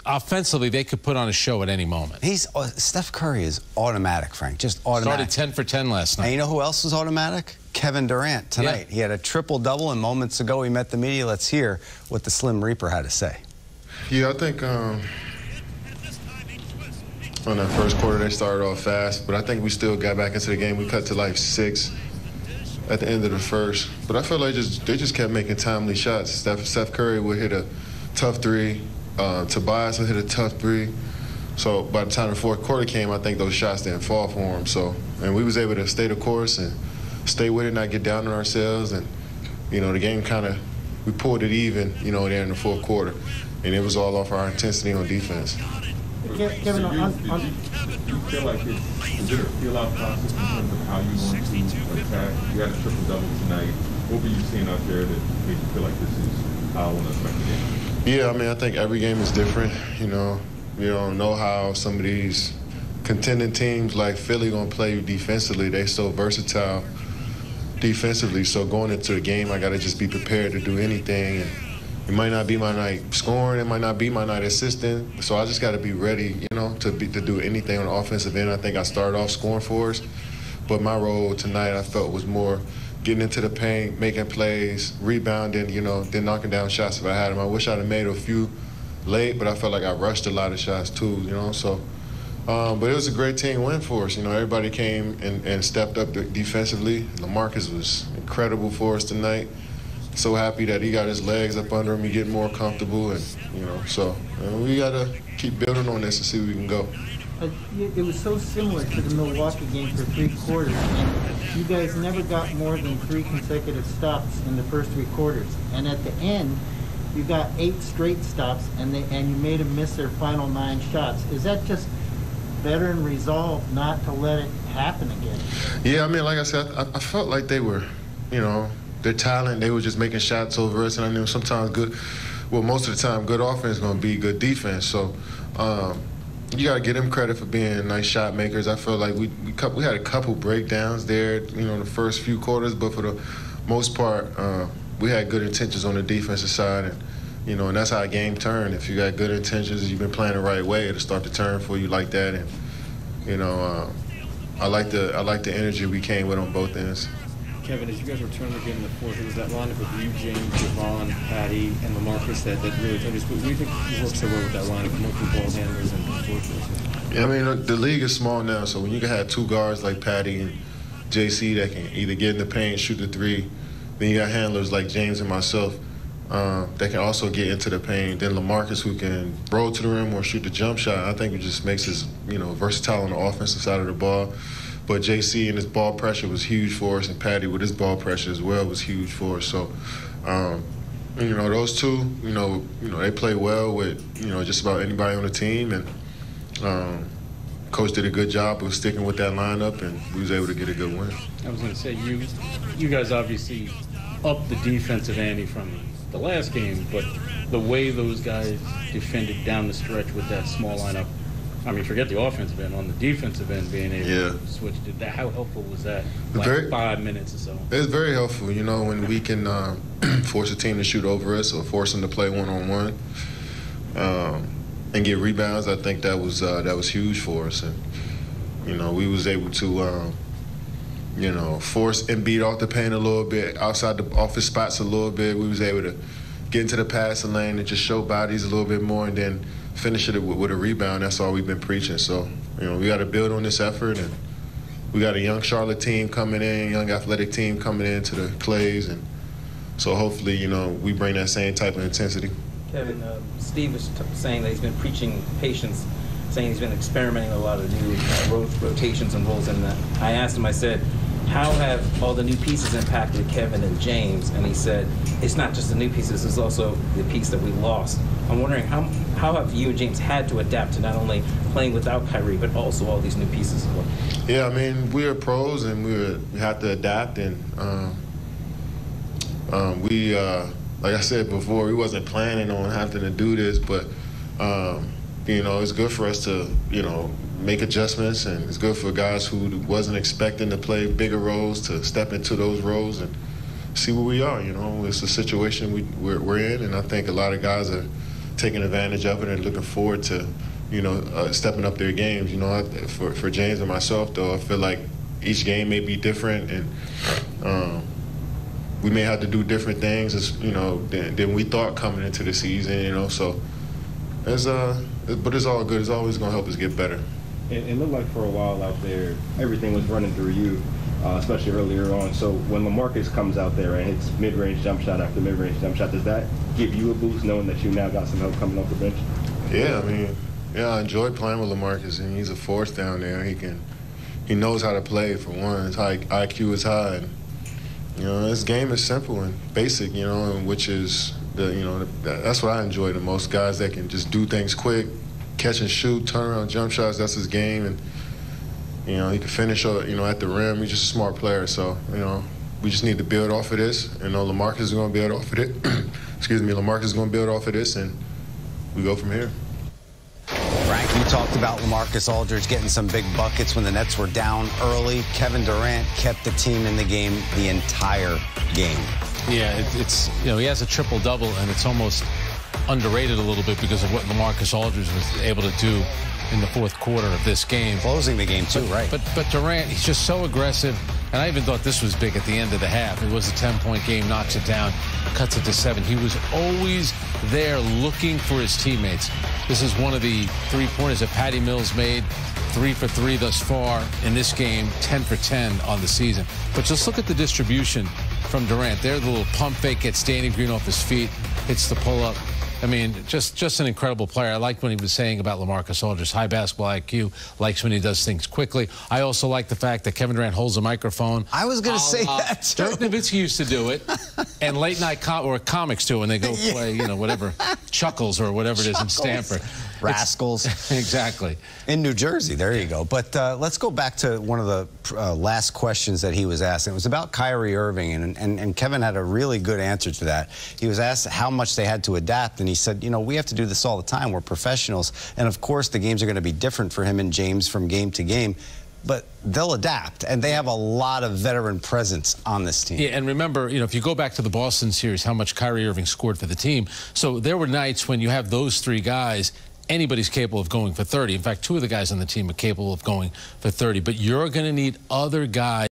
offensively, they could put on a show at any moment. Steph Curry is automatic, Frank, just automatic. Started 10 for 10 last night. And you know who else was automatic? Kevin Durant tonight. Yeah. He had a triple-double, and moments ago he met the media. Let's hear what the Slim Reaper had to say. Yeah, I think on that first quarter they started off fast, but I think we still got back into the game. We cut to like 6 at the end of the first. But I felt like they just kept making timely shots. Steph Curry would hit a tough three. Tobias would hit a tough three. So by the time the fourth quarter came, I think those shots didn't fall for him. So, and we was able to stay the course and stay with it, not get down on ourselves. And, the game we pulled it even, there in the fourth quarter. And it was all off our intensity on defense. Kevin, did you feel like is it a feel-out process in terms of how you want to attack? You had a triple-double tonight. What were you seeing out there that made you feel like this is how I want to affect the game? Yeah, I mean, I think every game is different. You don't know how some of these contending teams like Philly going to play you defensively. They're so versatile defensively. So going into a game, I got to just be prepared to do anything. And it might not be my night scoring. It might not be my night assisting. So I just got to be ready, to do anything on the offensive end. I think I started off scoring for us. But my role tonight, I felt, was more getting into the paint, making plays, rebounding, then knocking down shots if I had them. I wish I'd have made a few late, but I felt like I rushed a lot of shots too, so. But it was a great team win for us. Everybody came and stepped up defensively. LaMarcus was incredible for us tonight. So happy that he got his legs up under him. He getting more comfortable, and so we got to keep building on this and see where we can go. It was so similar to the Milwaukee game for 3 quarters. And you guys never got more than 3 consecutive stops in the first 3 quarters. And at the end, you got 8 straight stops, and you made them miss their final 9 shots. Is that just veteran resolve not to let it happen again? Yeah, I mean, like I said, I felt like they were, their talent, they were just making shots over us. And I knew sometimes most of the time, good offense is going to be good defense. So, you got to give them credit for being nice shot makers. I feel like we had a couple breakdowns there, the first few quarters, but for the most part, we had good intentions on the defensive side, and and that's how a game turned. If you got good intentions, you've been playing the right way, it'll start to turn for you like that. And I like the energy we came with on both ends. Kevin, as you guys returned again in the fourth, it was that lineup of you, James, Javon, Patty, and LaMarcus that really told us. But what do you think you worked so well with that lineup, multiple ball handlers and forces? Yeah, I mean, the league is small now, so when you can have 2 guards like Patty and JC that can either get in the paint, shoot the 3, then you got handlers like James and myself that can also get into the paint. Then LaMarcus, who can roll to the rim or shoot the jump shot. I think it just makes us, versatile on the offensive side of the ball. But JC and his ball pressure was huge for us, and Patty with his ball pressure as well was huge for us. So, those two, they play well with, just about anybody on the team. And Coach did a good job of sticking with that lineup, and we was able to get a good win. I was going to say, you guys obviously upped the defensive ante from the last game, but the way those guys defended down the stretch with that small lineup, I mean, forget the offensive end, on the defensive end, being able to switch to that. How helpful was that? Like 5 minutes or so. It's very helpful, when we can force a team to shoot over us or force them to play one-on-one and get rebounds. I think that was huge for us, and we was able to force Embiid off the paint a little bit, outside the office spots a little bit. We was able to get into the passing lane and just show bodies a little bit more, and then finish it with a rebound. That's all we've been preaching. So, we got to build on this effort, and we got a young Charlotte team coming in, young athletic team coming into the Clays, and so hopefully, we bring that same type of intensity. Kevin, Steve was saying that he's been preaching patience, saying he's been experimenting with a lot of new rotations and roles in that. I asked him, I said, how have all the new pieces impacted Kevin and James? And he said, it's not just the new pieces, it's also the piece that we lost. I'm wondering, how have you and James had to adapt to not only playing without Kyrie, but also all these new pieces as well? Yeah, I mean, we are pros, and we have to adapt. And like I said before, we wasn't planning on having to do this, but, it's good for us to, make adjustments, and it's good for guys who wasn't expecting to play bigger roles to step into those roles and see where we are. It's a situation we're in, and I think a lot of guys are taking advantage of it and looking forward to, stepping up their games. For James and myself, though, I feel like each game may be different, and we may have to do different things, than we thought coming into the season. So but it's all good. It's always going to help us get better. It looked like for a while out there, everything was running through you, especially earlier on. So when LaMarcus comes out there and hits mid-range jump shot after mid-range jump shot, does that give you a boost knowing that you now got some help coming off the bench? Yeah, I enjoy playing with LaMarcus, and he's a force down there. He knows how to play, for one. His IQ is high. And, his game is simple and basic, and which is that's what I enjoy the most. Guys that can just do things quick, catch and shoot, turn around jump shots. That's his game, and he can finish at the rim. He's just a smart player. So we just need to build off of this. LaMarcus is going to build off of it. Excuse me, LaMarcus is going to build off of this, and we go from here. Frank, you talked about LaMarcus Aldridge getting some big buckets when the Nets were down early. Kevin Durant kept the team in the game the entire game. Yeah, he has a triple-double, and it's almost underrated a little bit because of what LaMarcus Aldridge was able to do in the fourth quarter of this game. Closing the game, too, right. But Durant, he's just so aggressive. And I even thought this was big at the end of the half. It was a 10-point game, knocks it down, cuts it to 7. He was always there looking for his teammates. This is one of the three-pointers that Patty Mills made. 3 for 3 thus far in this game, 10 for 10 on the season. But just look at the distribution from Durant. There, the little pump fake, gets Danny Green off his feet, hits the pull-up. Just an incredible player. I liked what he was saying about LaMarcus Aldridge. High basketball IQ, likes when he does things quickly. I also like the fact that Kevin Durant holds a microphone. I was going to say that, too. Dirk Nowitzki used to do it, and late night comics do when they go play, whatever, Chuckles or whatever it is in Stanford. Rascals. Exactly. In New Jersey, there you go. But let's go back to one of the last questions that he was asked. It was about Kyrie Irving, and Kevin had a really good answer to that. He was asked how much they had to adapt, and he said, we have to do this all the time. We're professionals. And, of course, the games are going to be different for him and James from game to game. But they'll adapt, and they have a lot of veteran presence on this team. Yeah, and remember, if you go back to the Boston series, how much Kyrie Irving scored for the team. So there were nights when you have those three guys, anybody's capable of going for 30. In fact, 2 of the guys on the team are capable of going for 30. But you're going to need other guys